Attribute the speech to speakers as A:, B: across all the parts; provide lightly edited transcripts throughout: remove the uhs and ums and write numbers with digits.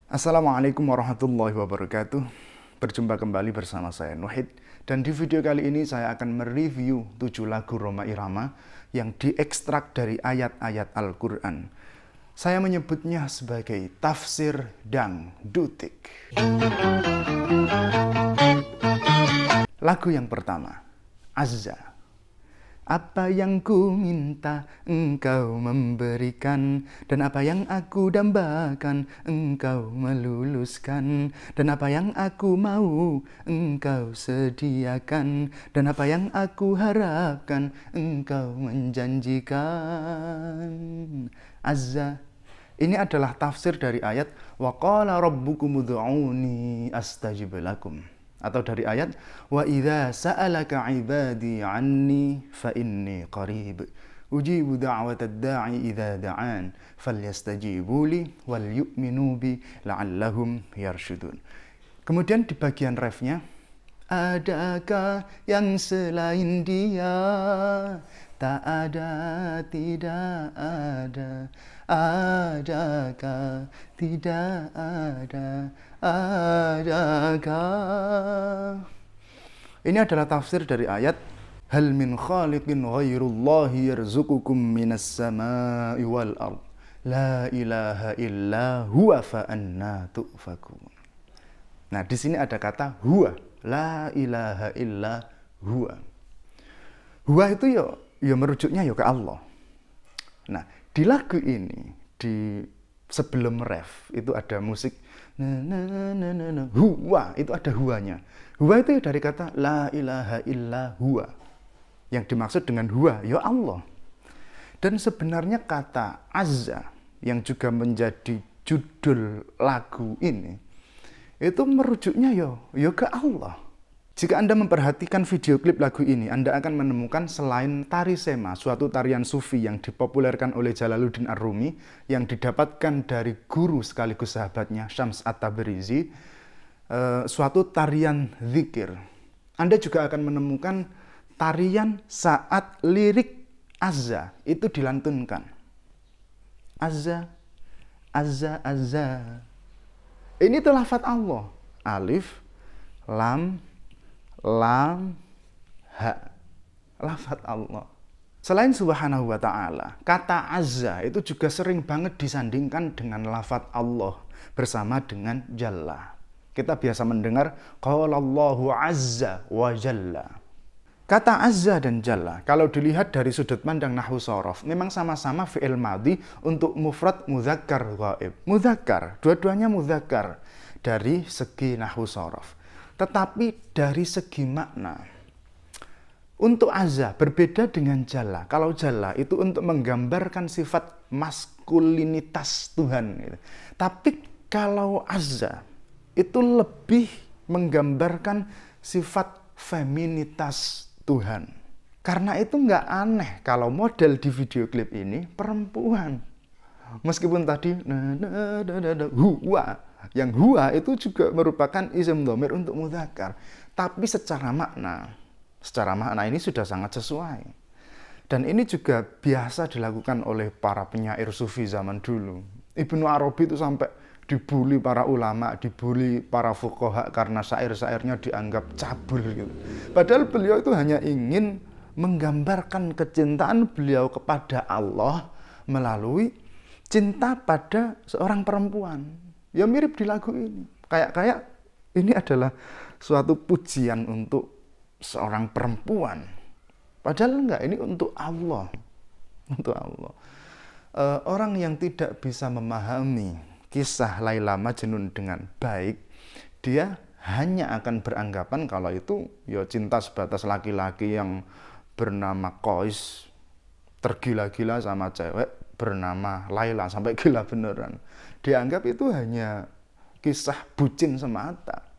A: Assalamualaikum warahmatullahi wabarakatuh. Berjumpa kembali bersama saya Nuhid. Dan di video kali ini saya akan mereview 7 lagu Rhoma Irama yang diekstrak dari ayat-ayat Al-Quran. Saya menyebutnya sebagai tafsir dangdutik. Lagu yang pertama, Azza. Apa yang ku minta engkau memberikan, dan apa yang aku dambakan engkau meluluskan, dan apa yang aku mau engkau sediakan, dan apa yang aku harapkan engkau menjanjikan. Azza. Ini adalah tafsir dari ayat wa qala rabbukum ud'uni astajib lakum. Atau dari ayat wa idza sa'alaka 'ibadi 'anni fa inni qarib ujibu da'watad da'i idza da'an falyastajibu li wal yu'minu bi la'allahum yarshudun. Kemudian di bagian refnya, adakah yang selain dia? Tak ada, tidak ada. Adakah, tidak ada. Adakah. Ini adalah tafsir dari ayat hal min khaliqin ghairullahi yarzuqukum minas sama'i wal ard la ilaha illa huwa fa anna tu'fakun. Nah, di sini ada kata huwa, la ilaha illa huwa. Huwa itu ya merujuknya ya ke Allah. Nah, di lagu ini, di sebelum ref itu ada musik huwa, itu ada huwanya. Huwa itu dari kata la ilaha illa huwa. Yang dimaksud dengan huwa ya Allah. Dan sebenarnya kata azza yang juga menjadi judul lagu ini itu merujuknya ya ke Allah. Jika Anda memperhatikan video klip lagu ini, Anda akan menemukan selain tari sema, suatu tarian sufi yang dipopulerkan oleh Jalaluddin Ar-Rumi, yang didapatkan dari guru sekaligus sahabatnya Syams At-Tabrizi, suatu tarian zikir. Anda juga akan menemukan tarian saat lirik azza itu dilantunkan. Azza, azza, azza. Ini tuh lafaz Allah. Alif, lam, ha. Lafaz Allah. Selain subhanahu wa ta'ala, kata azza itu juga sering banget disandingkan dengan lafaz Allah bersama dengan jalla. Kita biasa mendengar qalallahu azza wa jalla. Kata azza dan jalla, kalau dilihat dari sudut pandang nahwu shorof, memang sama-sama fi'il madhi untuk mufrad mudzakkar ghaib. Mudzakkar, dua-duanya mudzakkar dari segi nahwu shorof. Tetapi dari segi makna, untuk azza berbeda dengan jalla. Kalau jalla itu untuk menggambarkan sifat maskulinitas Tuhan. Tapi kalau azza itu lebih menggambarkan sifat feminitas Tuhan. Karena itu nggak aneh kalau model di video klip ini perempuan. Meskipun tadi huwa, yang huwa itu juga merupakan ism dhamir untuk mudzakkar. Tapi secara makna ini sudah sangat sesuai. Dan ini juga biasa dilakukan oleh para penyair sufi zaman dulu. Ibnu Arabi itu sampai dibully para ulama, dibully para fuqaha karena syair-syairnya dianggap cabul gitu. Padahal beliau itu hanya ingin menggambarkan kecintaan beliau kepada Allah melalui cinta pada seorang perempuan. Ya mirip di lagu ini. Kayak ini adalah suatu pujian untuk seorang perempuan. Padahal enggak, ini untuk Allah. Untuk Allah. Orang yang tidak bisa memahami kisah Laila Majnun dengan baik, dia hanya akan beranggapan kalau itu ya cinta sebatas laki-laki yang bernama Qais tergila-gila sama cewek bernama Laila sampai gila beneran. Dianggap itu hanya kisah bucin semata.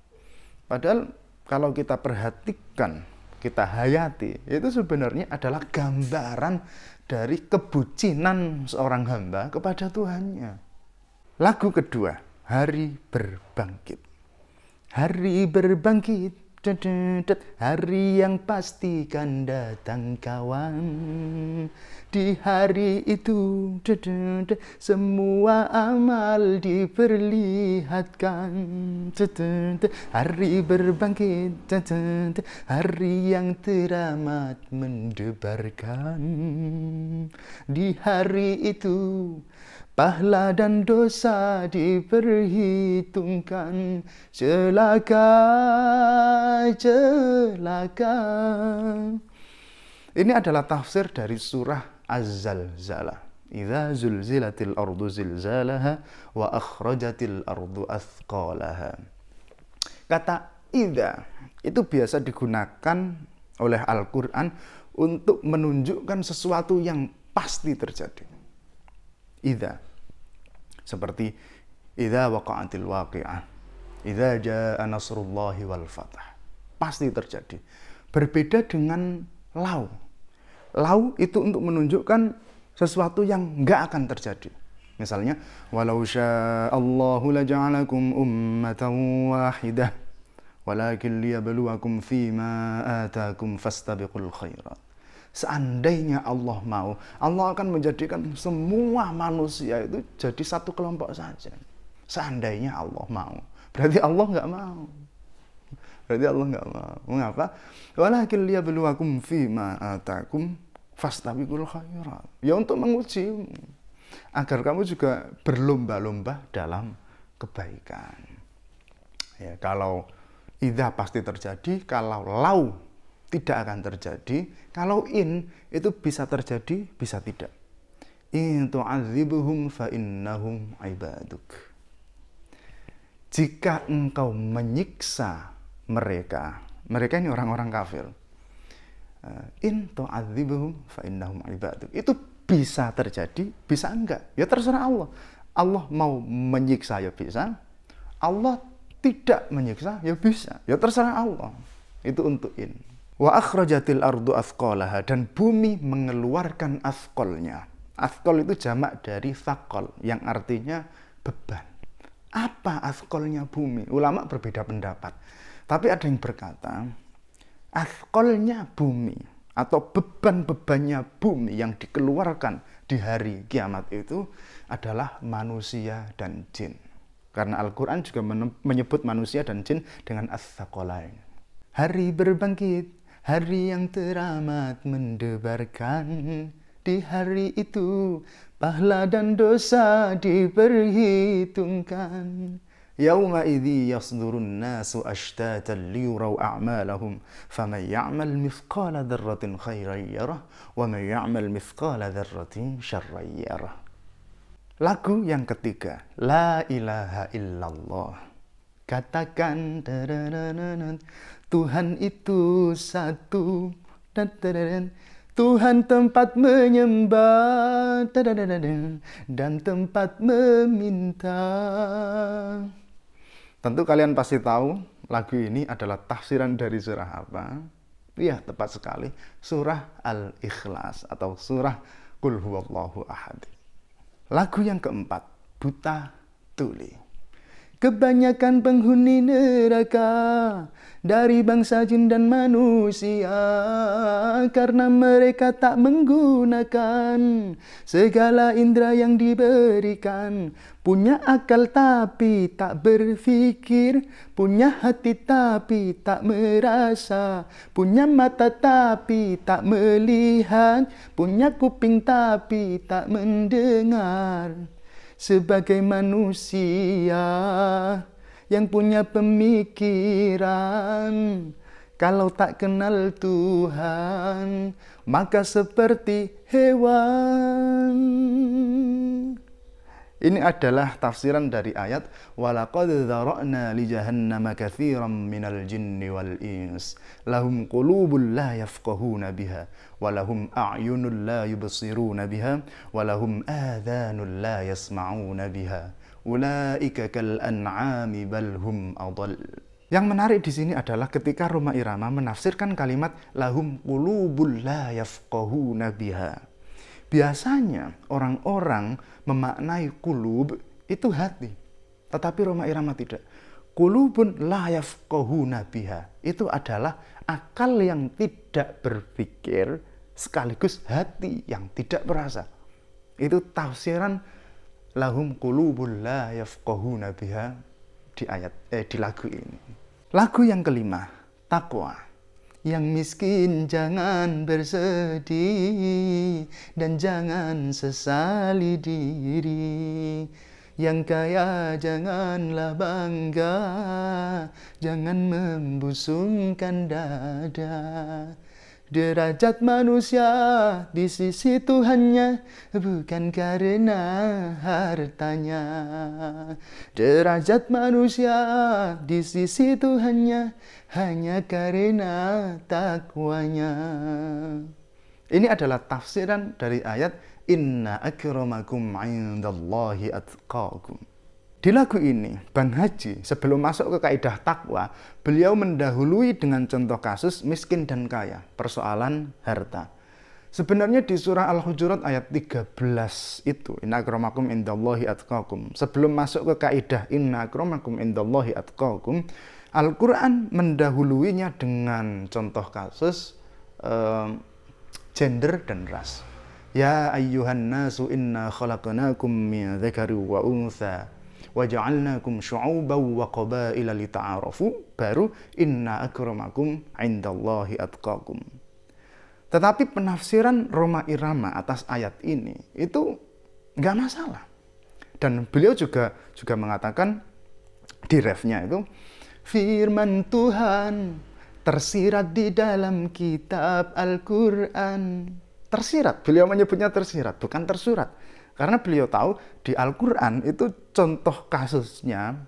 A: Padahal kalau kita perhatikan, kita hayati, itu sebenarnya adalah gambaran dari kebucinan seorang hamba kepada Tuhannya. Lagu kedua, Hari Berbangkit. Hari berbangkit Hari yang pastikan datang kawan. Di hari itu semua amal diperlihatkan. Hari berbangkit, hari yang teramat mendebarkan. Di hari itu pahala dan dosa diperhitungkan. Celaka. Ini adalah tafsir dari surah Az-Zalzalah. Idza zulzilatil ardu zilzalaha wa akhrajatil ardu athqalaha. Kata idza itu biasa digunakan oleh Al-Qur'an untuk menunjukkan sesuatu yang pasti terjadi. Idza seperti idza waqa'atil waqi'ah, idza jaa nasrullahi wal fath. Pasti terjadi. Berbeda dengan lau. Lau itu untuk menunjukkan sesuatu yang enggak akan terjadi. Misalnya, walau sya'allahu laja'alakum ummatan wahidah walakin liyabluwakum fima atakum fastabiqul khairat. Seandainya Allah mau, Allah akan menjadikan semua manusia itu jadi satu kelompok saja. Seandainya Allah mau. Berarti Allah nggak mau. Mengapa? Walakin liyabluwakum fima atakum fastabiqul khairat. Ya untuk menguji agar kamu juga berlomba-lomba dalam kebaikan. Ya, kalau idza pasti terjadi, kalau lau tidak akan terjadi, kalau in itu bisa terjadi, bisa tidak. In tu'adzibuhum fa innahum ibaduk. Jika engkau menyiksa mereka ini orang-orang kafir. In tu'adzibuhum fa innahum ibaduk. Itu bisa terjadi, bisa enggak. Ya terserah Allah. Allah mau menyiksa ya bisa. Allah tidak menyiksa ya bisa. Ya terserah Allah. Itu untuk in. Wa akhrajatil ardu athqalaha, dan bumi mengeluarkan athqalnya. Athqal itu jamak dari thaqal yang artinya beban. Apa athqalnya bumi? Ulama berbeda pendapat. Tapi ada yang berkata athqalnya bumi atau beban-bebannya bumi yang dikeluarkan di hari kiamat itu adalah manusia dan jin. Karena Al-Quran juga menyebut manusia dan jin dengan ats-tsaqalain. Hari berbangkit, hari yang teramat mendebarkan. Di hari itu pahala dan dosa diperhitungkan. Yauma idzi yasdurun nasu ashtatan liyuraw a'malahum faman ya'mal mithqala dzarratin khairan yarah wa man ya'mal mithqala dzarratin syarran yarah. Lagu yang ketiga, La ilaha illallah. Katakan Tuhan itu satu, Tuhan tempat menyembah dan tempat meminta. Tentu kalian pasti tahu lagu ini adalah tafsiran dari surah apa? Iya, tepat sekali. Surah Al-Ikhlas atau surah Qul huwallahu ahad. Lagu yang keempat, Buta Tuli. Kebanyakan penghuni neraka dari bangsa jin dan manusia, karena mereka tak menggunakan segala indera yang diberikan. Punya akal tapi tak berpikir, punya hati tapi tak merasa, punya mata tapi tak melihat, punya kuping tapi tak mendengar. Sebagai manusia yang punya pemikiran, kalau tak kenal Tuhan, maka seperti hewan. Ini adalah tafsiran dari ayat walaqad dzara'na li jahannama katsiran minal jinni wal ins lahum qulubun la yafqahuna biha wa lahum a'yunun la yubsiruna biha wa lahum adhanun la yasma'una biha ulaika kal an'ami bal hum adall. Yang menarik di sini adalah ketika Rhoma Irama menafsirkan kalimat lahum qulubun la yafqahuna biha. Biasanya orang-orang memaknai kulub itu hati. Tetapi Rhoma Irama tidak. qulubun la yafqahuna biha. Itu adalah akal yang tidak berpikir sekaligus hati yang tidak berasa. Itu tafsiran lahum qulubun la yafqahuna biha di lagu ini. Lagu yang kelima, takwa. Yang miskin jangan bersedih dan jangan sesali diri. Yang kaya janganlah bangga, jangan membusungkan dada. Derajat manusia di sisi Tuhannya bukan karena hartanya. Derajat manusia di sisi Tuhannya hanya karena takwanya. Ini adalah tafsiran dari ayat Inna akramakum indallahi atqakum. Di lagu ini, Bang Haji sebelum masuk ke kaidah takwa, beliau mendahului dengan contoh kasus miskin dan kaya, persoalan harta. Sebenarnya di surah Al-Hujurat ayat 13 itu, Inna akramakum indallahi atqakum. Sebelum masuk ke kaidah Inna akramakum indallahi atqakum, Al-Quran mendahuluinya dengan contoh kasus gender dan ras. Ya ayyuhan nasu inna khalaqnakum min dzakari wa untha waja'alnakum syu'uban wa qabaila lita'arafu, baru inna akramakum indallahi atqakum. Tetapi penafsiran Rhoma Irama atas ayat ini itu nggak masalah. Dan beliau juga mengatakan di refnya itu, firman Tuhan tersirat di dalam kitab Al-Quran. Tersirat, beliau menyebutnya tersirat, bukan tersurat. Karena beliau tahu di Al-Quran itu contoh kasusnya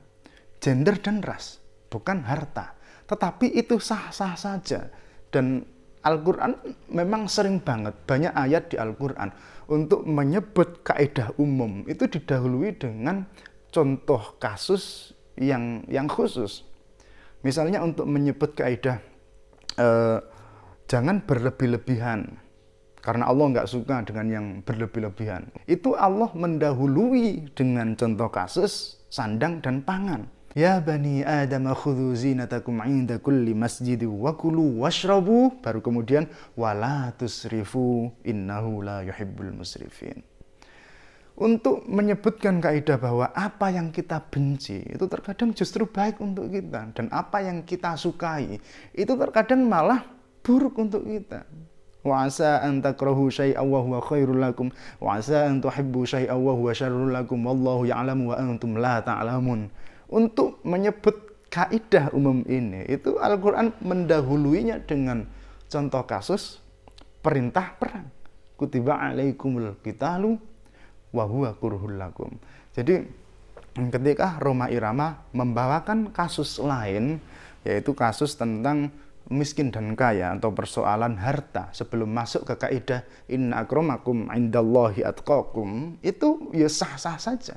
A: gender dan ras, bukan harta. Tetapi itu sah-sah saja. Dan Al-Quran memang sering banget, banyak ayat di Al-Quran untuk menyebut kaidah umum itu didahului dengan contoh kasus yang khusus. Misalnya untuk menyebut kaidah jangan berlebih-lebihan. Karena Allah nggak suka dengan yang berlebih-lebihan. Itu Allah mendahului dengan contoh kasus sandang dan pangan. Ya bani Adam khudhu zinatakum 'inda kulli masjid wa kulu washrabu, baru kemudian wala tusrifu innahu la yuhibbul musrifin. Untuk menyebutkan kaidah bahwa apa yang kita benci itu terkadang justru baik untuk kita, dan apa yang kita sukai itu terkadang malah buruk untuk kita. Wa asa an takrahu syai'an wa huwa khairul lakum wa asa an tuhibbu syai'an wa huwa syarrul lakum wallahu ya'lamu wa antum la ta'lamun. Untuk menyebut kaidah umum ini, itu Al-Qur'an mendahuluinya dengan contoh kasus perintah perang. Kutiba 'alaikumul qitalu wa huwa kurhul lakum. Jadi ketika Rhoma Irama membawakan kasus lain, yaitu kasus tentang miskin dan kaya atau persoalan harta, sebelum masuk ke kaidah inna akramakum indallahi atqakum, itu ya sah-sah saja.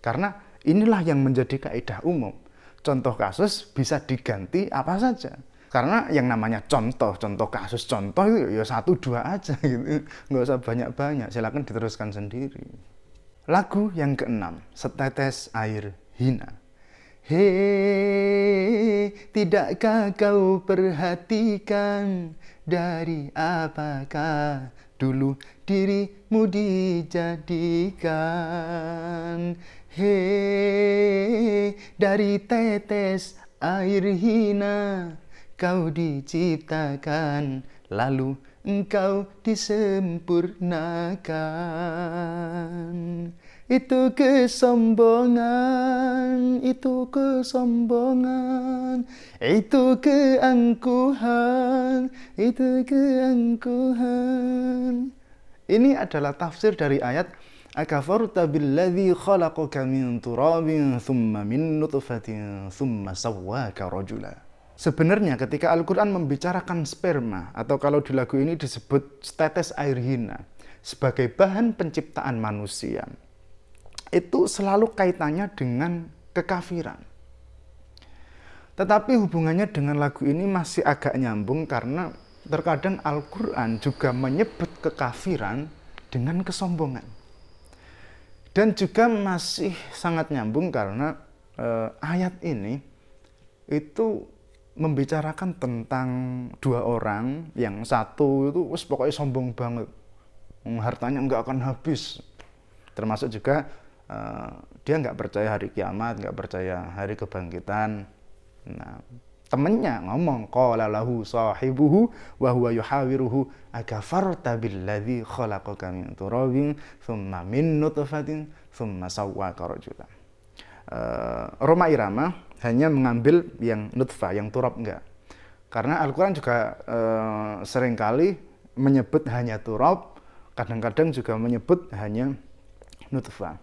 A: Karena inilah yang menjadi kaidah umum. Contoh kasus bisa diganti apa saja. Karena yang namanya contoh kasus contoh itu ya 1-2 aja gitu. Nggak usah banyak-banyak, silakan diteruskan sendiri. Lagu yang keenam, Setetes Air Hina. Hei, tidakkah kau perhatikan dari apakah dulu dirimu dijadikan? Hei, dari tetes air hina kau diciptakan, lalu engkau disempurnakan. Itu kesombongan, itu kesombongan, itu keangkuhan, itu keangkuhan. Ini adalah tafsir dari ayat akafarta billadzi khalaqaka min turabin thumma min nutfatin thumma sawwaka rajula. Sebenarnya ketika Al-Quran membicarakan sperma, atau kalau di lagu ini disebut setetes air hina sebagai bahan penciptaan manusia, itu selalu kaitannya dengan kekafiran. Tetapi hubungannya dengan lagu ini masih agak nyambung, karena terkadang Al-Quran juga menyebut kekafiran dengan kesombongan. Dan juga masih sangat nyambung karena ayat ini itu membicarakan tentang dua orang, yang satu itu pokoknya sombong banget, hartanya nggak akan habis, termasuk juga dia nggak percaya hari kiamat, nggak percaya hari kebangkitan. Nah, temennya ngomong, qala lahu sahibuhu wa huwa yuhawiruhu akafarta billadzi khalaqaka min turabin thumma min nutfatin thumma sawwaka rajula. Roma Irama hanya mengambil yang nutfah, yang turab enggak. Karena Al-Quran juga seringkali menyebut hanya turab, kadang-kadang juga menyebut hanya nutfah.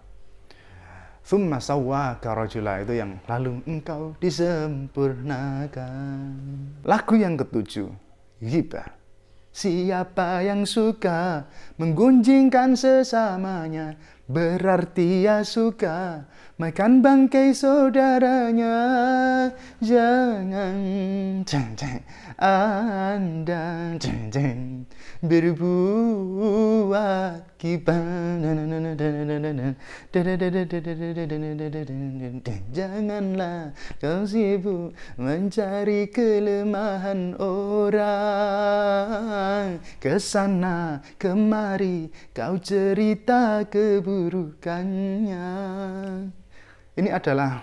A: Tsumma sawwaka rajula, itu yang lalu engkau disempurnakan. Lagu yang ketujuh, ghibah. Siapa yang suka menggunjingkan sesamanya, berarti ia suka makan bangkai saudaranya. Jangan Anda berbuat gibah. Janganlah kau sibuk mencari kelemahan orang, kesana kemari kau cerita keburukannya. Ini adalah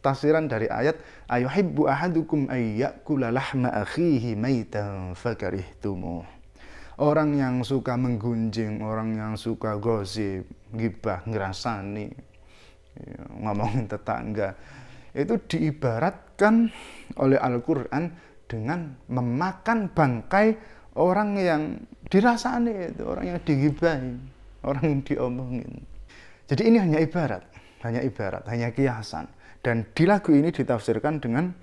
A: tafsiran dari ayat ayuhibbu ahadukum ayyakula lahma akhihi maitan fakarihtumuh. Orang yang suka menggunjing, orang yang suka gosip, gibah, ngerasani, ngomongin tetangga, itu diibaratkan oleh Al-Quran dengan memakan bangkai orang yang dirasani, itu orang yang digibahi, orang yang diomongin. Jadi ini hanya ibarat, hanya kiasan. Dan di lagu ini ditafsirkan dengan,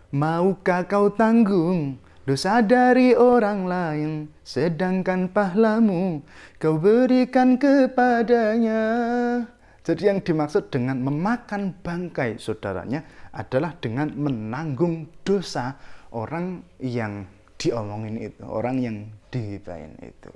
A: maukah kau tanggung dosa dari orang lain, sedangkan pahlamu kau berikan kepadanya. Jadi yang dimaksud dengan memakan bangkai saudaranya adalah dengan menanggung dosa orang yang diomongin itu, orang yang digibahin itu.